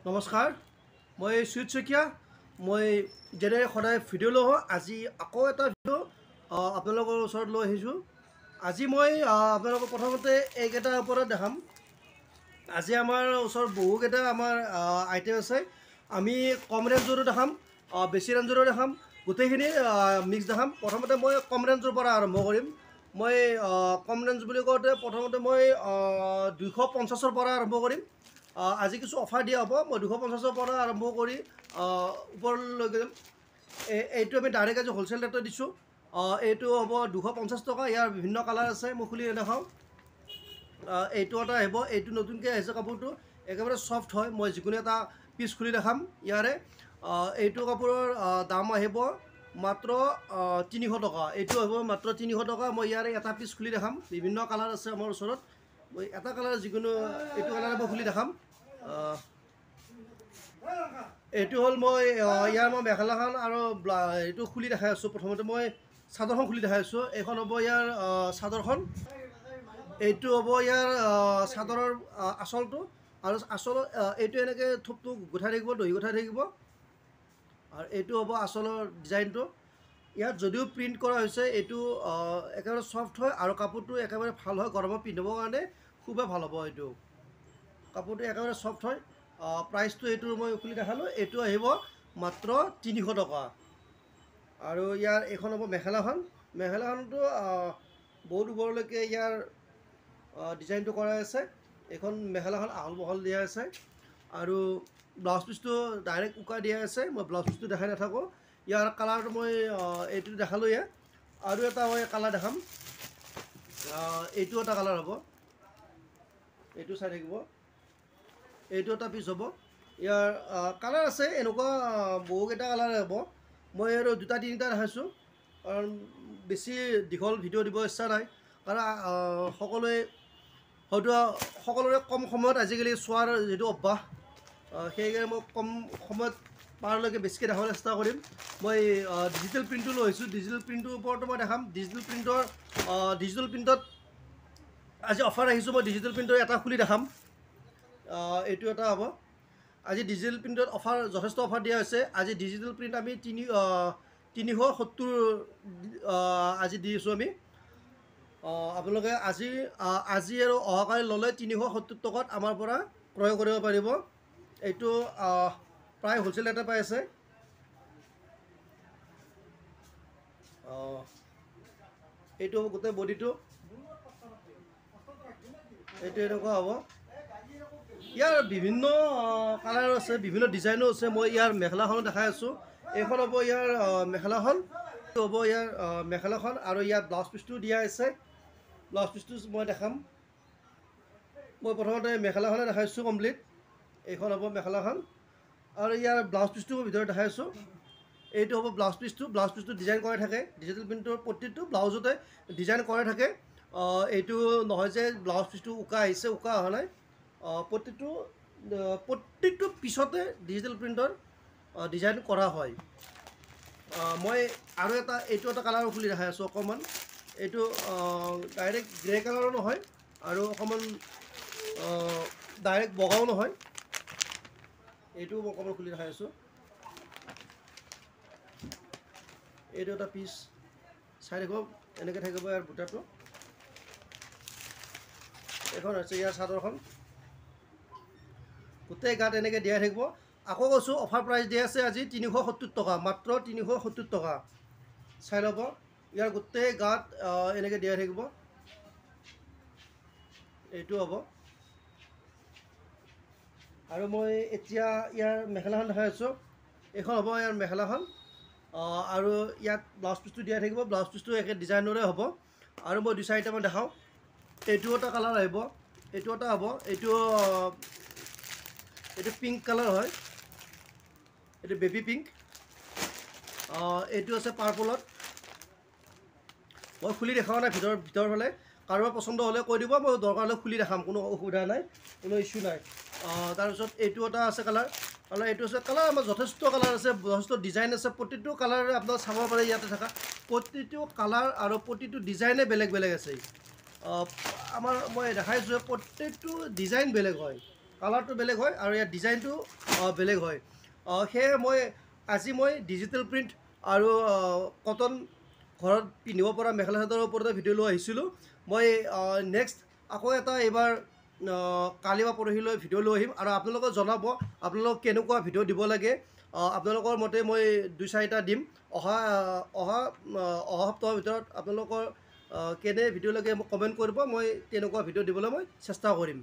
নমস্কাৰ, মই সুজিত শইকীয়া। মই যেনে সদায় ভিডিঅ' লওঁ, আজি আকৌ এটা ভিডিঅ' আপোনালোকৰ ওচৰত লৈ আহিছোঁ। আজি মই আপোনালোকক প্ৰথমতে এইকেইটাৰ ওপৰত দেখাম। আজি আমাৰ ওচৰত বহুকেইটা আমাৰ আইটেম আছে। আমি কম ৰেঞ্জৰো দেখাম, বেছি ৰেঞ্জৰো দেখাম, গোটেইখিনি মিক্স দেখাম। প্ৰথমতে মই কম ৰেঞ্জৰ পৰা আৰম্ভ কৰিম। মই কম ৰেঞ্জ বুলি কওঁতে প্ৰথমতে মই 250ৰ পৰা আৰম্ভ কৰিম। আজি কিছু অফাৰ দিয়া হ'ব। মই 250ৰ পৰা আৰম্ভ কৰি ওপৰলৈকে যাম। এইটো আমি ডাইৰেক্ট আজি হ'লচেল ৰেটত দিছোঁ। এইটো হ'ব 250 টকা। ইয়াৰ বিভিন্ন কালাৰ আছে, মই খুলি নেদেখাওঁ। এইটো এটা আহিব, এইটো নতুনকৈ আহিছে কাপোৰটো, একেবাৰে ছফ্ট হয়। মই যিকোনো এটা পিচ খুলি দেখাম ইয়াৰে। এইটো কাপোৰৰ দাম আহিব মাত্ৰ 300 টকা। এইটো আহিব মাত্ৰ 300 টকা। মই ইয়াৰে এটা পিচ খুলি দেখাম। বিভিন্ন কালাৰ আছে আমাৰ ওচৰত। মই এটা কালাৰ যিকোনো এইটো কালাৰে মই খুলি দেখাম। এইটো হ'ল মই ইয়াৰ মেখেলাখন আৰু এইটো খুলি দেখাই আছোঁ। প্ৰথমতে মই চাদৰখন খুলি দেখাই আছোঁ। এইখন হ'ব ইয়াৰ চাদৰখন। এইটো হ'ব ইয়াৰ চাদৰৰ আঁচলটো, আৰু আঁচলৰ এইটো এনেকৈ থোপটো গুঠাই থাকিব, দহি গুঠাই থাকিব। আৰু এইটো হ'ব আঁচলৰ ডিজাইনটো। ইয়াত যদিও প্ৰিণ্ট কৰা হৈছে, এইটো একেবাৰে ছফ্ট হয় আৰু কাপোৰটো একেবাৰে ভাল হয়। গৰমত পিন্ধিবৰ কাৰণে খুবেই ভাল হ'ব। এইটো কাপোৰটো একেবাৰে ছফ্ট হয়। প্ৰাইচটো এইটো মই খুলি দেখালোঁ। এইটো আহিব মাত্ৰ 300 টকা। আৰু ইয়াৰ এইখন হ'ব মেখেলাখন। মেখেলাখনতো বহুত ওপৰলৈকে ইয়াৰ ডিজাইনটো কৰা আছে। এইখন মেখেলাখন আহল বহল দিয়া আছে আৰু ব্লাউজ পিচটো ডাইৰেক্ট উকা দিয়া আছে। মই ব্লাউজ পিচটো দেখাই নাথাকোঁ। ইয়াৰ কালাৰটো মই এইটো দেখালোঁৱে। আৰু এটা মই কালাৰ দেখাম। এইটো এটা কালাৰ হ'ব, এইটো চাই থাকিব। এইটো এটা পিচ হ'ব। ইয়াৰ কালাৰ আছে এনেকুৱা বহুকেইটা কালাৰ হ'ব। মই আৰু দুটা তিনিটা দেখাইছোঁ, কাৰণ বেছি দীঘল ভিডিঅ' দিব ইচ্ছা নাই। কাৰণ সকলোৰে কম সময়ত আজিকালি চোৱাৰ যিটো অভ্যাস, সেইকাৰণে মই কম সময়ত পাৰলৈকে বেছিকৈ দেখাবলৈ চেষ্টা কৰিম। মই ডিজিটেল প্ৰিণ্টটো লৈ আহিছোঁ। ডিজিটেল প্ৰিণ্টটোৰ ওপৰতো মই দেখাম। ডিজিটেল প্ৰিণ্টত আজি অফাৰ আহিছোঁ। মই ডিজিটেল প্ৰিণ্টৰ এটা খুলি দেখাম। এইটো এটা হ'ব। আজি ডিজিটেল প্ৰিণ্টত যথেষ্ট অফাৰ দিয়া হৈছে। আজি ডিজিটেল প্ৰিণ্ট আমি 370 আজি দি আছোঁ আমি। আপোনালোকে আজি আৰু অহাকালি ল'লে 370 টকাত আমাৰ পৰা ক্ৰয় কৰিব পাৰিব। এইটো প্ৰায় হ'লচেল ৰেটে পাই আছে। এইটো হ'ব গোটেই বডিটো। এইটো এনেকুৱা হ'ব। ইয়াৰ বিভিন্ন কালাৰ আছে, বিভিন্ন ডিজাইনো আছে। মই ইয়াৰ মেখেলাখনো দেখাই আছোঁ। এইখন হ'ব ইয়াৰ মেখেলাখন। এইটো হ'ব ইয়াৰ মেখেলাখন, আৰু ইয়াত ব্লাউজ পিচটো দিয়া আছে। ব্লাউজ পিচটো মই দেখাম। মই প্ৰথমতে মেখেলাখনে দেখাইছোঁ কমপ্লিট। এইখন হ'ব মেখেলাখন, আৰু ইয়াৰ ব্লাউজ পিচটো মই ভিতৰত দেখাইছোঁ। এইটো হ'ব ব্লাউজ পিচটো। ব্লাউজ পিচটো ডিজাইন কৰা থাকে। ডিজিটেল প্ৰিণ্টৰ প্ৰতিটো ব্লাউজতে ডিজাইন কৰা থাকে। এইটো নহয় যে ব্লাউজ পিচটো উকা আহিছে, উকা অহা নাই। প্ৰত্যেকটো পিছতে ডিজিটেল প্ৰিণ্টৰ ডিজাইন কৰা হয়। মই আৰু এইটো এটা কালাৰ খুলি দেখাই আছোঁ অকণমান। এইটো ডাইৰেক্ট গ্ৰে কালাৰো নহয়, আৰু অকণমান ডাইৰেক্ট বগাও নহয়। এইটো মই অকণমান খুলি দেখাই আছোঁ। এইটো এটা পিচ চাই থাকিব, এনেকৈ থাকিব ইয়াৰ বুটাটো। এইখন হৈছে ইয়াৰ চাদৰখন। গোটেই গাত এনেকৈ দিয়াই থাকিব। আকৌ কৈছোঁ, অফাৰ প্ৰাইচ দিয়া আছে আজি 370 টকা, মাত্ৰ 370 টকা। চাই ল'ব, ইয়াৰ গোটেই গাত এনেকৈ দিয়াই থাকিব। এইটো হ'ব। আৰু মই এতিয়া ইয়াৰ মেখেলাখন দেখাই আছোঁ। এইখন হ'ব ইয়াৰ মেখেলাখন, আৰু ইয়াত ব্লাউজ পিচটো দিয়াই থাকিব। ব্লাউজ পিচটো একে ডিজাইনৰে হ'ব। আৰু মই 2-4টামান দেখাওঁ। এইটো এটা কালাৰ আহিব, এইটো এটা হ'ব। এইটো পিংক কালাৰ হয়, এইটো বেবী পিংক। এইটো আছে পাৰ্পলত। মই খুলি দেখাওঁ নাই ভিতৰ ফালে। কাৰোবাৰ পচন্দ হ'লে কৈ দিব, মই দৰকাৰ হ'লে খুলি দেখাম। কোনো অসুবিধা নাই, কোনো ইছ্যু নাই। তাৰপিছত এইটো এটা আছে কালাৰ। এইটো আছে কালাৰ। আমাৰ যথেষ্ট কালাৰ আছে, যথেষ্ট ডিজাইন আছে। প্ৰতিটো কালাৰে আপোনাক চাব পাৰে ইয়াতে থকা। প্ৰতিটো কালাৰ আৰু প্ৰতিটো ডিজাইনে বেলেগ বেলেগ আছে। মই দেখাইছোঁ, প্ৰত্যেকটো ডিজাইন বেলেগ হয়। কালাৰটো বেলেগ হয় আৰু ইয়াৰ ডিজাইনটো বেলেগ হয় সেয়ে আজি মই ডিজিটেল প্ৰিণ্ট আৰু কটন ঘৰত পিন্ধিব পৰা মেখেলা চাদৰৰ ওপৰতে ভিডিঅ' লৈ আহিছিলোঁ মই নেক্সট আকৌ এটা এইবাৰ কালি বা পৰহিলৈ ভিডিঅ' লৈ আহিম আৰু আপোনালোকক জনাব আপোনালোকক কেনেকুৱা ভিডিঅ' দিব লাগে আপোনালোকৰ মতে মই 2-4টা দিম অহা সপ্তাহৰ ভিতৰত আপোনালোকৰ কেনে ভিডিঅ' লাগে মোক কমেণ্ট কৰিব মই তেনেকুৱা ভিডিঅ' দিবলৈ মই চেষ্টা কৰিম